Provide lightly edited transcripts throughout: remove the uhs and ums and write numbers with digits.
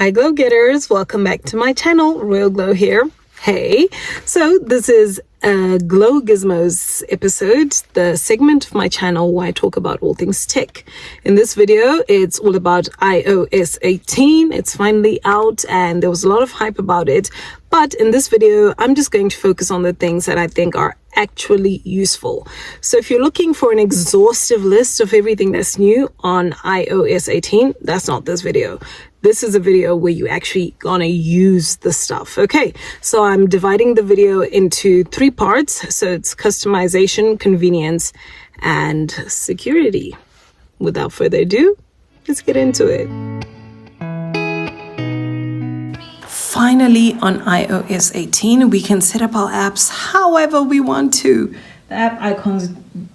Hi Glowgetters, welcome back to my channel. Royal Glow here. Hey, so this is a Glow Gizmos episode, the segment of my channel where I talk about all things tech. In this video, it's all about iOS 18. It's finally out and there was a lot of hype about it. But in this video, I'm just going to focus on the things that I think are actually useful. So if you're looking for an exhaustive list of everything that's new on iOS 18, that's not this video. This is a video where you actually gonna use the stuff. Okay, so I'm dividing the video into 3 parts. So it's customization, convenience, and security. Without further ado, let's get into it. Finally, on iOS 18, we can set up our apps however we want to. The app icons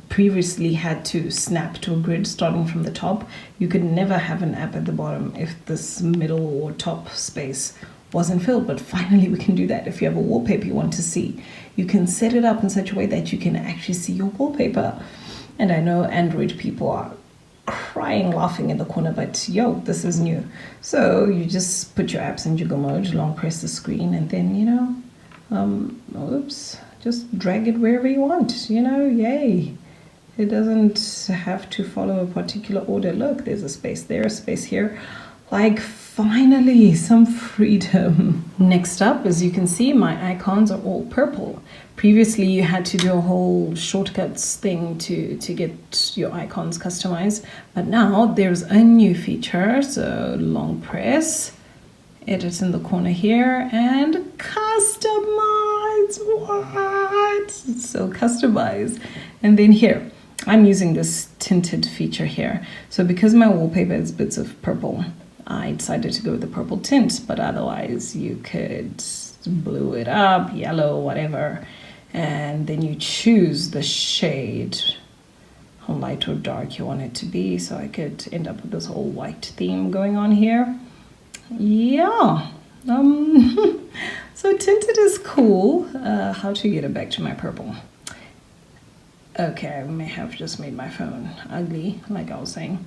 previously had to snap to a grid starting from the top. You could never have an app at the bottom if this middle or top space wasn't filled, but finally we can do that. If you have a wallpaper you want to see, you can set it up in such a way that you can actually see your wallpaper. And I know Android people are crying, laughing in the corner, but yo, this is new. So you just put your apps in jiggle mode, long press the screen, and then, just drag it wherever you want, yay. It doesn't have to follow a particular order. Look, there's a space there, a space here. Like, finally, some freedom. Next up, as you can see, my icons are all purple. Previously, you had to do a whole shortcuts thing to get your icons customized. But now there's a new feature. So long press, edit in the corner here, and customize. What? So customize. And then here, I'm using this tinted feature here. So because my wallpaper is bits of purple, I decided to go with the purple tint, but otherwise you could blue it up, yellow, whatever, and then you choose the shade, how light or dark you want it to be. So I could end up with this whole white theme going on here. Yeah. So tinted is cool. How to get it back to my purple? Okay, I may have just made my phone ugly, like I was saying.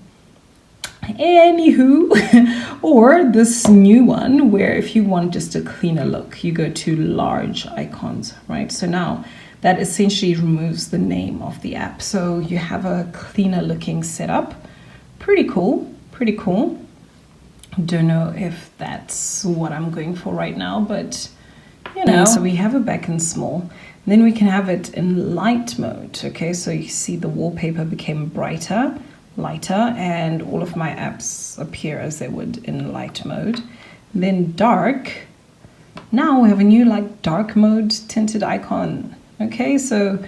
Anywho, or this new one where if you want just a cleaner look, you go to large icons, right? So now that essentially removes the name of the app. So you have a cleaner looking setup. Pretty cool, pretty cool. Don't know if that's what I'm going for right now, but so we have it back in small. Then we can have it in light mode. Okay, so you see the wallpaper became brighter, lighter, and all of my apps appear as they would in light mode. Then dark. Now we have a new dark mode tinted icon. Okay, so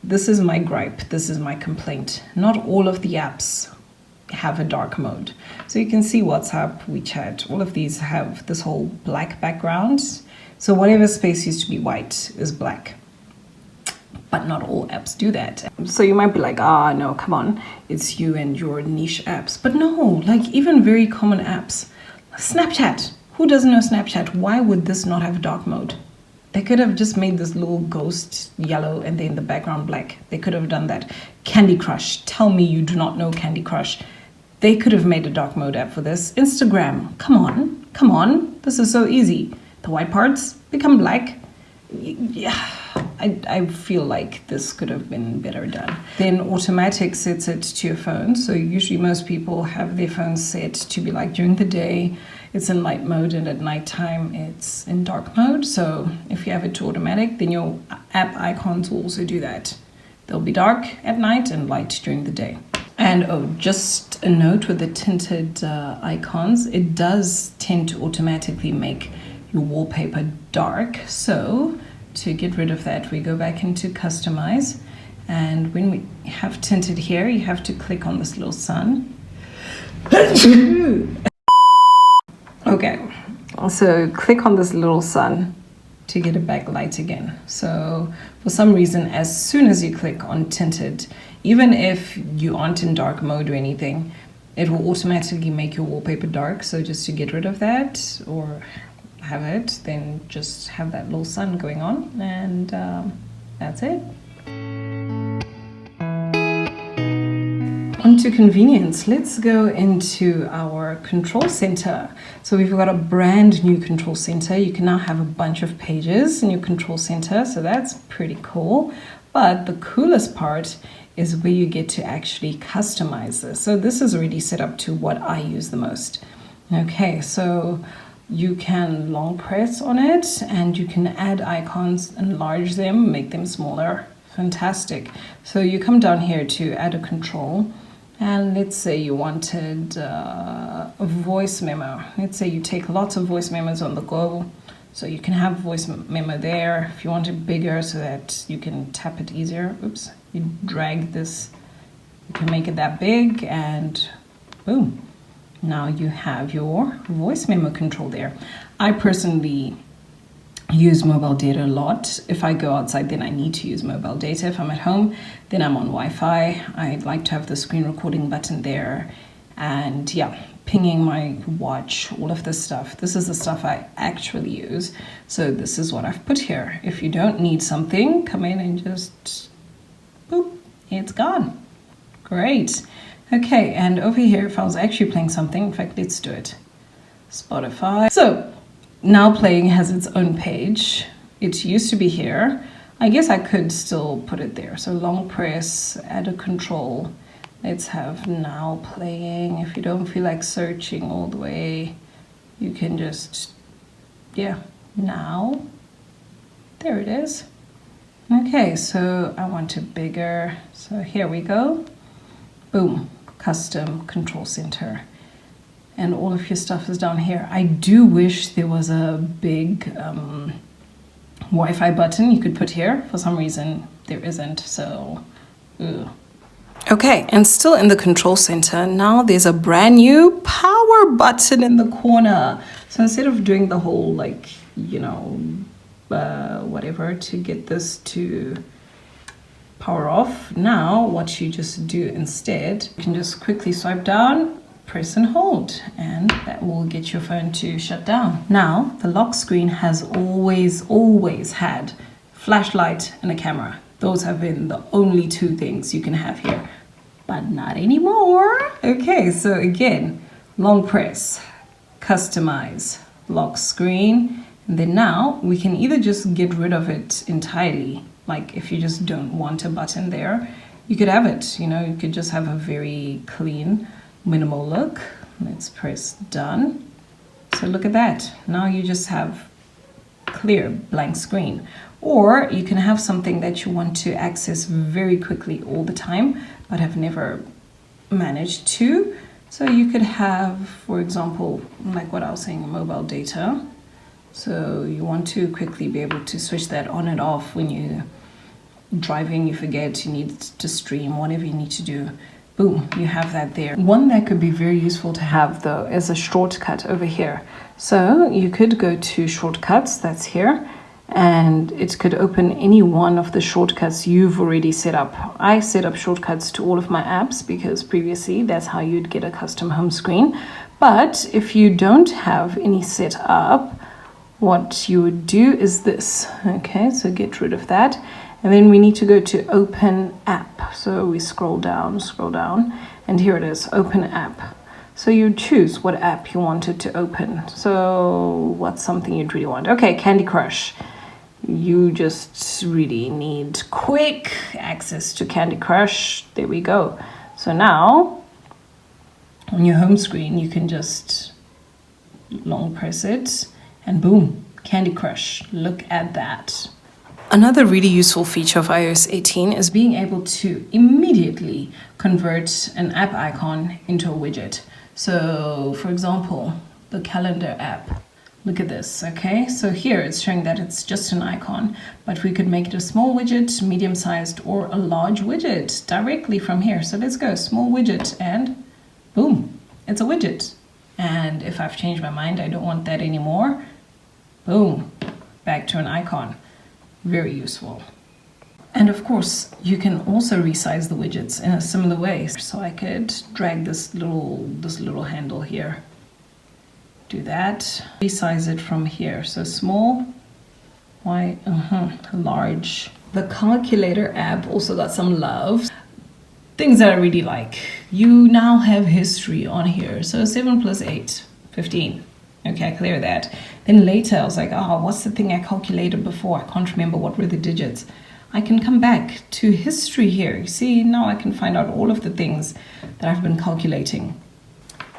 this is my gripe. This is my complaint. Not all of the apps have a dark mode. So you can see WhatsApp, WeChat, all of these have this whole black background. So whatever space used to be white is black. But not all apps do that. So you might be like, no, come on, it's you and your niche apps. But no, even very common apps. Snapchat. Who doesn't know Snapchat? Why would this not have dark mode? They could have just made this little ghost yellow and then the background black. They could have done that. Candy Crush. Tell me you do not know Candy Crush. They could have made a dark mode app for this. Instagram. Come on. Come on. This is so easy. The white parts become black. Yeah, I feel like this could have been better done. Then automatic sets it to your phone. So usually most people have their phones set to be during the day, it's in light mode, and at nighttime it's in dark mode. So if you have it to automatic, then your app icons will also do that. They'll be dark at night and light during the day. And just a note with the tinted icons, it does tend to automatically make your wallpaper dark. So to get rid of that, we go back into customize, and when we have tinted here, you have to click on this little sun. Okay, so click on this little sun to get it back light again. So for some reason, as soon as you click on tinted, even if you aren't in dark mode or anything, it will automatically make your wallpaper dark. So just to get rid of that or have it, then just have that little sun going on, and that's it. onto convenience. Let's go into our control center. So we've got a brand new control center. You can now have a bunch of pages in your control center, so that's pretty cool. But the coolest part is where you get to actually customize this. So this is already set up to what I use the most. Okay, so you can long press on it and you can add icons, enlarge them, make them smaller. Fantastic. So you come down here to add a control, and let's say you wanted a voice memo. Let's say you take lots of voice memos on the go, so you can have voice memo there. If you want it bigger so that you can tap it easier, oops, you drag this, you can make it that big, and boom, now you have your voice memo control there. I personally use mobile data a lot. If I go outside, then I need to use mobile data. If I'm at home, then I'm on Wi-Fi. I'd like to have the screen recording button there, and yeah, pinging my watch, all of this stuff. This is the stuff I actually use. So this is what I've put here. If you don't need something, come in and just boop, it's gone. Great. Okay, and over here, if I was actually playing something, in fact, let's do it. Spotify. So now playing has its own page. It used to be here. I guess I could still put it there. So long press, add a control. Let's have now playing. If you don't feel like searching all the way, you can just, yeah, now. There it is. Okay, so I want it bigger. So here we go. Boom, custom control center. And all of your stuff is down here. I do wish there was a big Wi-Fi button you could put here. For some reason, there isn't, so ugh. Okay, and still in the control center, now there's a brand new power button in the corner. So instead of doing the whole, like, you know, whatever to get this to power off, now what you just do instead, you can just quickly swipe down, press and hold, and that will get your phone to shut down. Now, the lock screen has always had flashlight and a camera. Those have been the only two things you can have here, but not anymore. Okay, so again, long press, customize, lock screen, and then now we can either just get rid of it entirely. Like if you just don't want a button there, you could have it, you know, you could just have a very clean, minimal look. Let's press done. So look at that. Now you just have clear blank screen. Or you can have something that you want to access very quickly all the time, but have never managed to. So you could have, for example, like what I was saying, mobile data. So you want to quickly be able to switch that on and off when you're driving, you forget, you need to stream, whatever you need to do. Boom, you have that there. One that could be very useful to have though is a shortcut over here. So you could go to shortcuts, that's here, and it could open any one of the shortcuts you've already set up. I set up shortcuts to all of my apps because previously that's how you'd get a custom home screen. But if you don't have any set up, what you would do is this. Okay, so get rid of that. And then we need to go to open app. So we scroll down, and here it is, open app. So you choose what app you wanted to open. So what's something you'd really want? Okay, Candy Crush. You just really need quick access to Candy Crush. There we go. So now on your home screen, you can just long press it and boom, Candy Crush. Look at that. Another really useful feature of iOS 18 is being able to immediately convert an app icon into a widget. So for example, the calendar app. Look at this, okay? So here it's showing that it's just an icon, but we could make it a small widget, medium-sized, or a large widget directly from here. So let's go, small widget, and boom, it's a widget. And if I've changed my mind, I don't want that anymore, boom, back to an icon. Very useful. And of course, you can also resize the widgets in a similar way. So I could drag this little handle here. Do that. Resize it from here. So small, large. The calculator app also got some love. Things that I really like. you now have history on here. So 7 plus 8, 15. Okay, I clear that. Then later I was like, oh, what's the thing I calculated before? I can't remember what were the digits. I can come back to history here. You see, now I can find out all of the things that I've been calculating.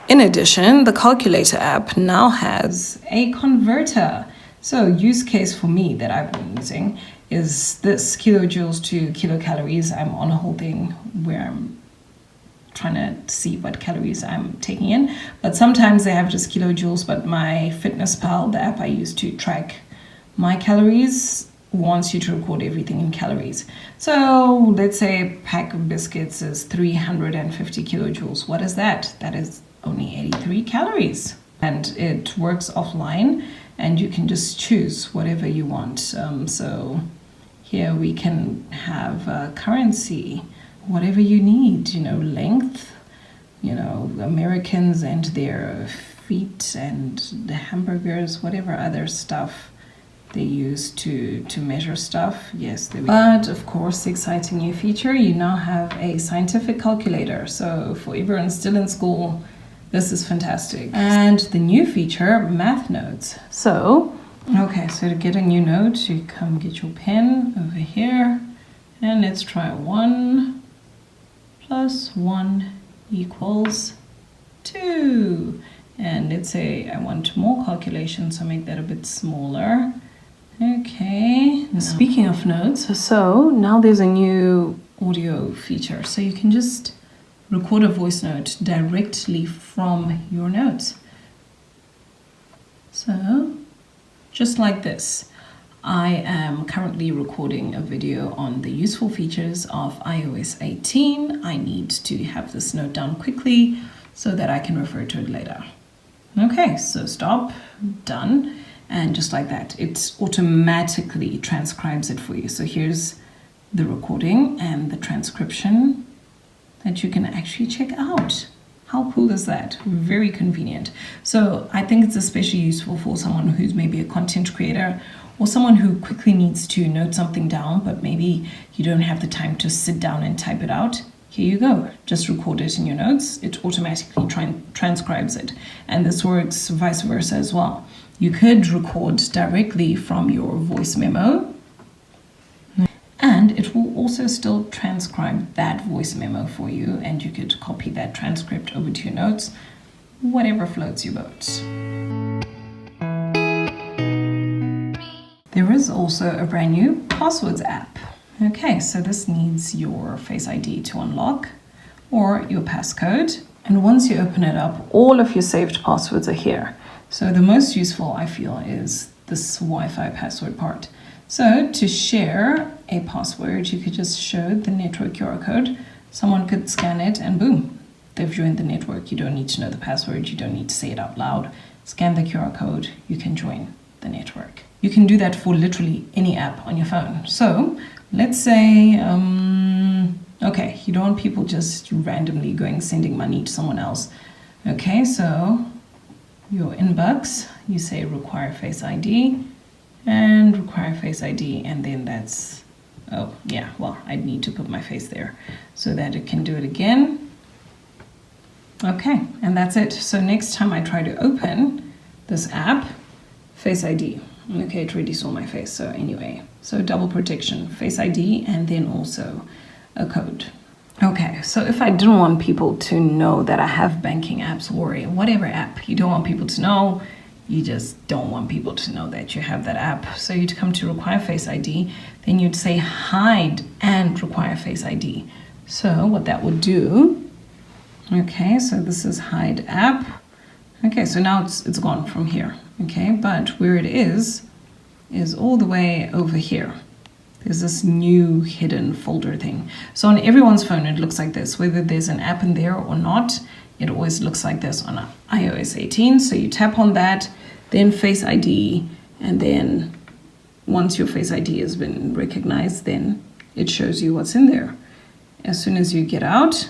In addition, the calculator app now has a converter. So use case for me that I've been using is this kilojoules to kilocalories. I'm on a whole thing where I'm trying to see what calories I'm taking in, but sometimes they have just kilojoules. But my FitnessPal, the app I use to track my calories, wants you to record everything in calories. So let's say a pack of biscuits is 350 kilojoules. What is that? That is only 83 calories, and it works offline, and you can just choose whatever you want. So here we can have currency, whatever you need, length, Americans and their feet and the hamburgers, whatever other stuff they use to measure stuff. Yes, there we go. But of course, the exciting new feature, you now have a scientific calculator. So for everyone still in school, this is fantastic. And the new feature, math notes. So to get a new note, you come get your pen over here, and let's try 1 plus 1 equals 2. And let's say I want more calculations, so make that a bit smaller. Okay, speaking of notes, so now there's a new audio feature. So you can just record a voice note directly from your notes. So, just like this. I am currently recording a video on the useful features of iOS 18. I need to have this note down quickly so that I can refer to it later. Okay, so stop, done, and just like that, it automatically transcribes it for you. So here's the recording and the transcription that you can actually check out. How cool is that? Very convenient. So I think it's especially useful for someone who's maybe a content creator or someone who quickly needs to note something down, but maybe you don't have the time to sit down and type it out. Here you go. Just record it in your notes. It automatically transcribes it. And this works vice versa as well. You could record directly from your voice memo, and it will also still transcribe that voice memo for you, and you could copy that transcript over to your notes, whatever floats your boat. There is also a brand new passwords app. Okay, so this needs your Face ID to unlock or your passcode. And once you open it up, all of your saved passwords are here. So the most useful, I feel, is this Wi-Fi password part. So to share a password, you could just show the network QR code. Someone could scan it and boom, they've joined the network. You don't need to know the password. You don't need to say it out loud. Scan the QR code, you can join the network. You can do that for literally any app on your phone. So let's say, okay, you don't want people just randomly sending money to someone else. Okay, so your inbox, you say require Face ID and require Face ID, and then that's, oh yeah, well, I'd need to put my face there so that it can do it again. Okay, and that's it. So next time I try to open this app, Face ID. Okay, it already saw my face, so anyway. So double protection, Face ID, and then also a code. Okay, so if I didn't want people to know that I have banking apps or whatever app, you don't want people to know, you just don't want people to know that you have that app. So you'd come to require Face ID, then you'd say hide and require Face ID. So what that would do, okay, so this is hide app. Okay, so now it's gone from here. Okay, but where it is all the way over here. There's this new hidden folder thing. So on everyone's phone, it looks like this. Whether there's an app in there or not, it always looks like this on iOS 18. So you tap on that, then Face ID, and then once your Face ID has been recognized, then it shows you what's in there. As soon as you get out,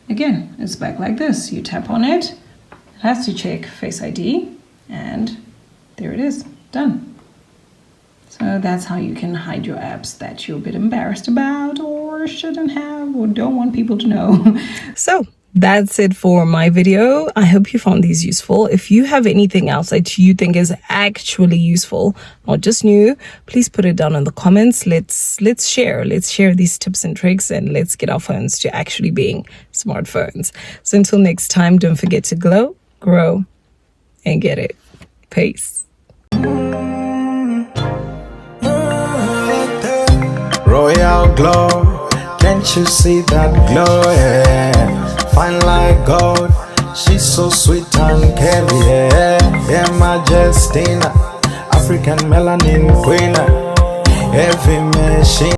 again, it's back like this. You tap on it, it has to check Face ID, and there it is, done. So that's how you can hide your apps that you're a bit embarrassed about or shouldn't have or don't want people to know. So That's it for my video. I hope you found these useful. If you have anything else that you think is actually useful, not just new, please put it down in the comments. Let's share these tips and tricks, and let's get our phones to actually being smartphones. So until next time, don't forget to glow, grow, and get it. Peace. Royal glow, can't you see that glow? Yeah. Fine like gold, she's so sweet and curvy. Yeah, Majestina, African melanin queen, every machine.